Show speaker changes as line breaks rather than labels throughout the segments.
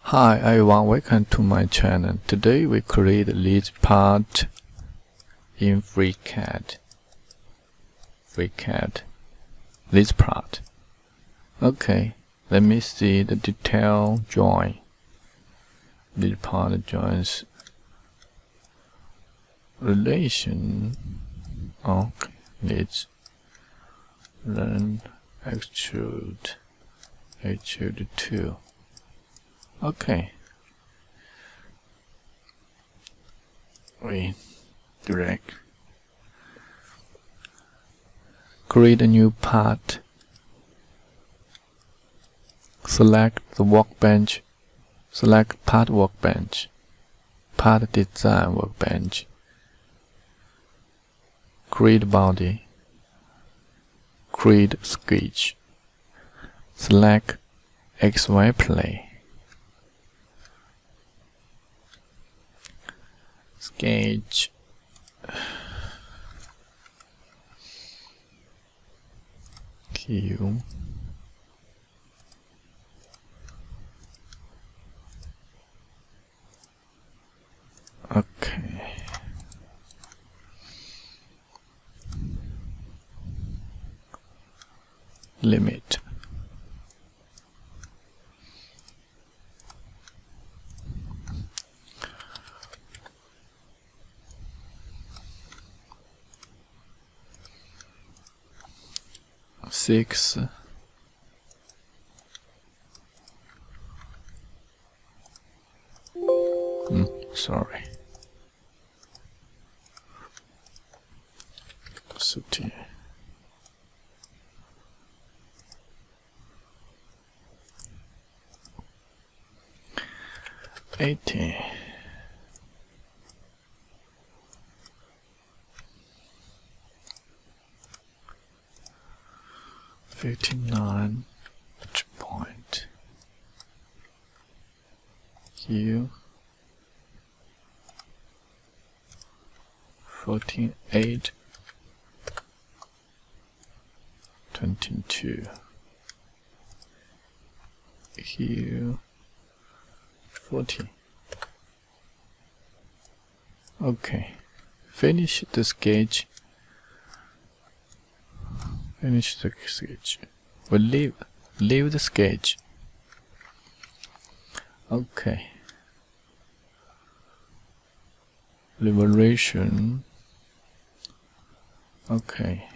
Hi everyone, welcome to my channel. Today we create this part in FreeCAD. This part. Okay, let me see the detail join. This part joins relation. Okay, let's learn extrude 2. Okay, we drag, create a new part, select the workbench, select part workbench, part design workbench, create body, create sketch, select XY plane, sketch, Q, okay, limit, six, sorry, 30, 80, 59 point Q, 48, 22 Q, 40. Okay, finish the sketch. We'll leave the sketch. Okay, liberation. Okay,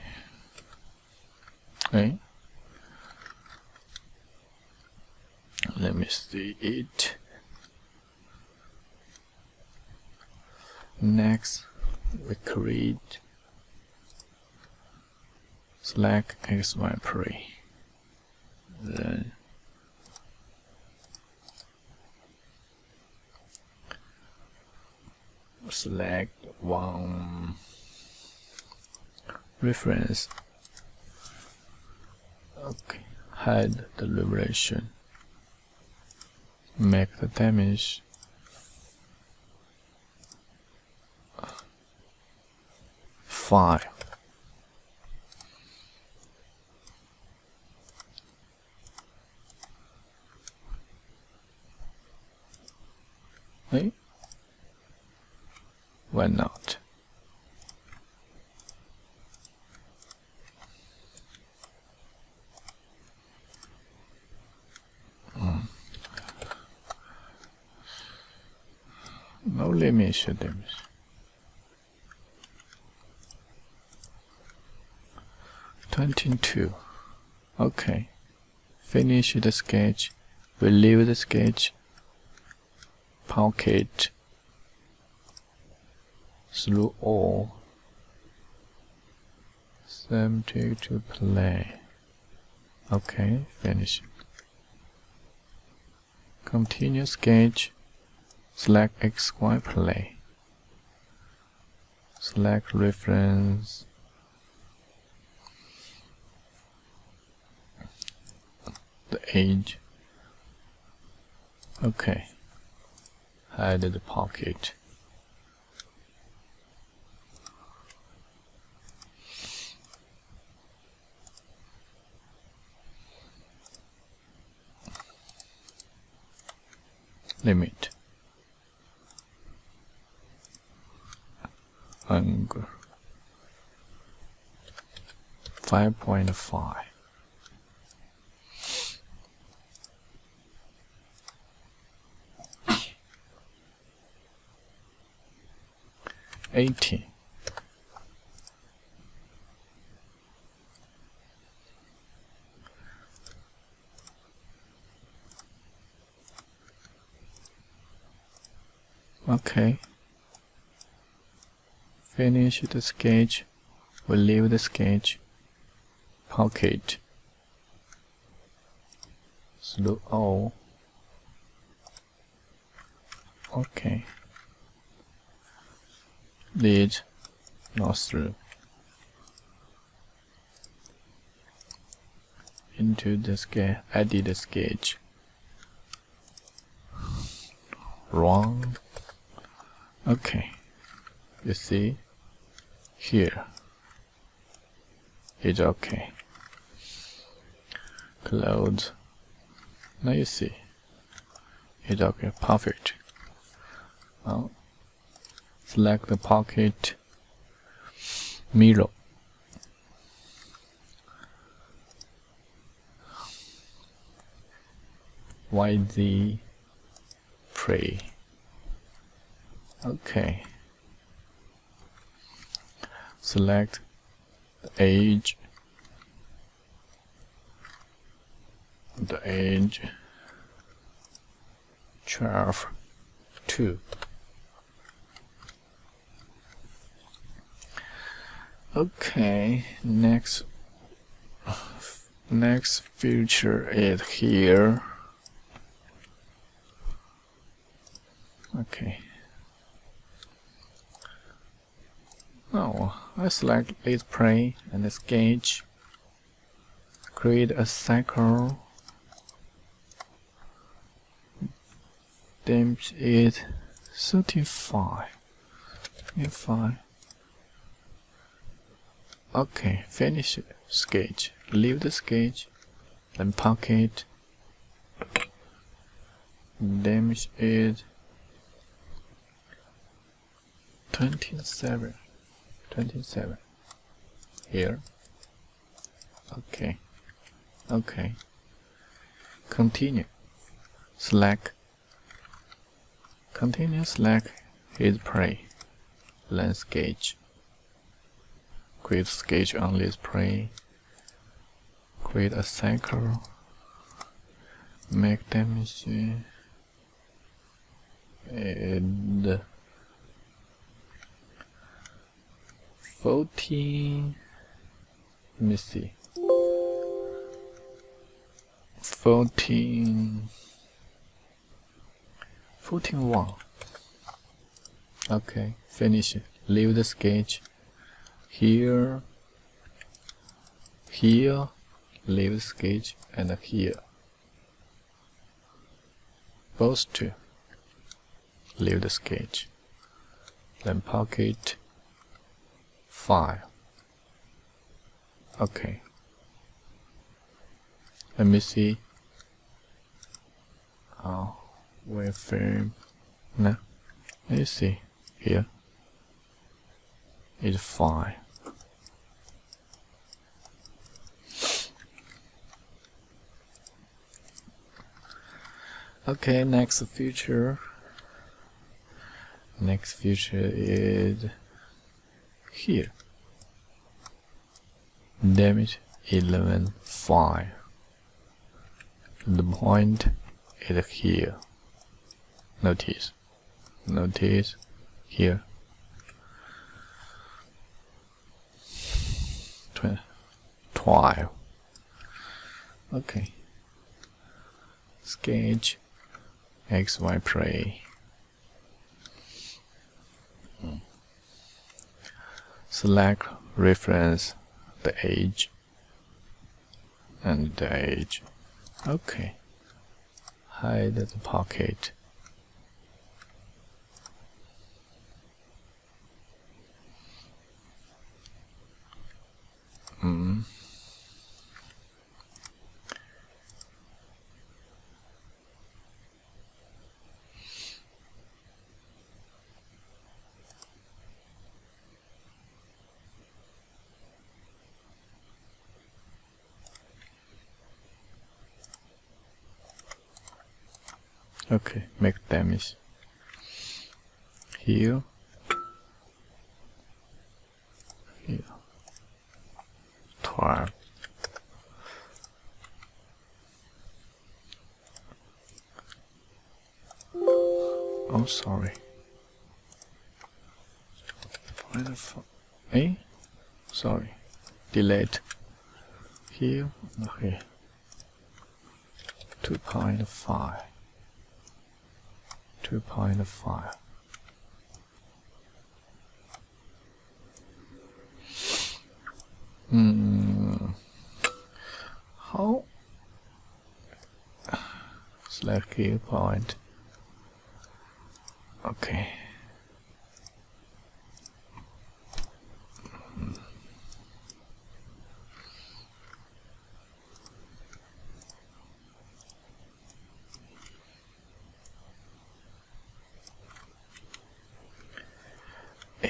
let me see it. Next, we create, select XY plane, then select one reference. Okay, hide the liberation, make the damage 5. Why not? No limit should damage. 22. Okay, finish the sketch. We leave the sketch. Pocket through all. Subject to play. Okay, finish. Continue sketch. Select XY plane. Select reference. The edge. Okay. Hide the pocket. limit, angle 5.5. $80. Okay. Finish the sketch. We leave the sketch. Pocket. Through all. Okay. Lead, not through. Into the sketch. Edit the sketch. Wrong. Okay. You see? Here. It's okay. Close. Now you see. It's okay. Perfect. Now, select the pocket mirror. YZ pray. Okay. Select the edge. The edge 12, 2. Okay, next feature is here. Okay. Now I select this plane and the sketch. Create a circle. Damage is 35. Okay, finish it. Sketch. Leave the sketch. Then pocket. Damage is 27. Here. Okay. Okay. Continue. Select. Continue. Select his prey. Then sketch. Create sketch on this prey. Create a circle. Make damage and 14. Let me see. 14. 1. Okay, finish it. Leave the sketch. Here, leave the sketch, and here. Both two. Leave the sketch. Then pocket 5. Okay. Let me see. Oh, wireframe. No. Let me see. Here. It's 5. Okay, next feature. Next feature is here. Damage 11.5. The point is here. Notice here. 12. Okay. Sketch XY plane. Select reference the edge and the edge. Okay. Hide the pocket. Okay, make damage. Here. Here. 12. Oh, sorry. Eh? Sorry. Delete. Here. Okay. 2.5. 2.5. How? Select key point. Okay.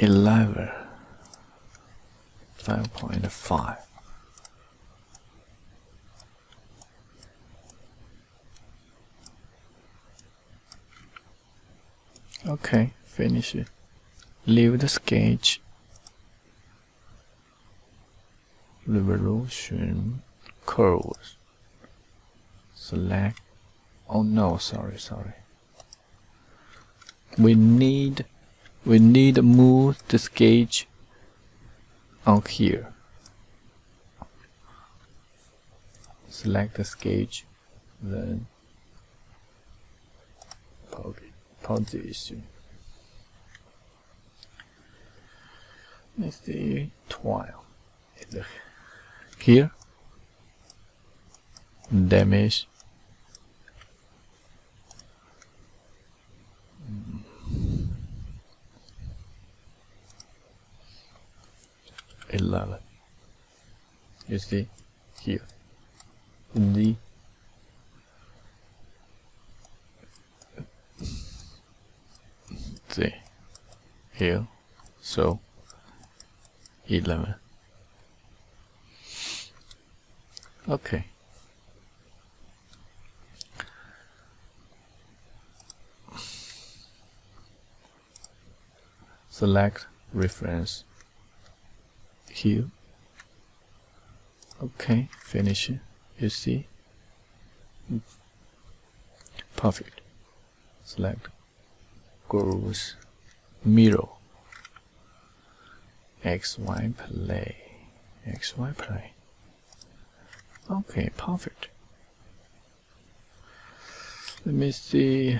A level 5.5. Okay, finish it. Leave the sketch. Revolution curves. Select. Oh no, sorry. We need to move the sketch on here. Select the sketch, then position. Let's see, 12. Here, damage. $11. You see here. D. Z. Here. So 11. Okay. Select reference here. Okay, finish it. You see? Perfect. Select grooves, mirror, XY plane. Okay, perfect. Let me see.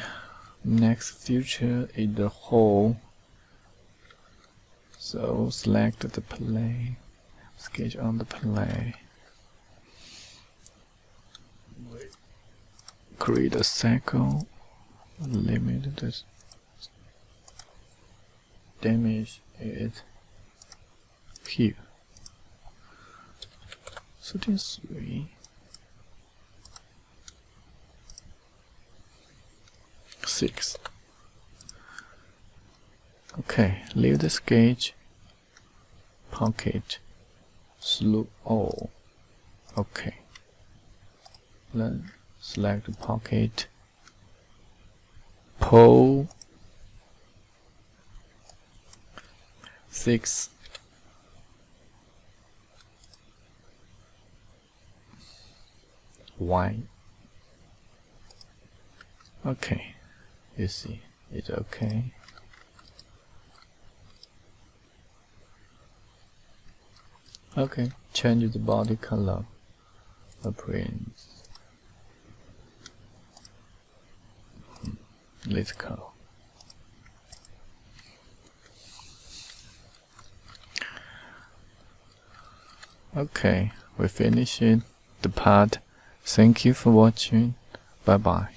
Next feature is the hole. So select the plane, sketch on the plane. Create a circle, limit this damage it here. 33. 6. Okay, leave the sketch, pocket, slow all. Okay. Then select the pocket, pull 6. Y. Okay, you see, it's okay. Okay, change the body color, appearance. Let's go. Okay, we finished the part. Thank you for watching. Bye bye.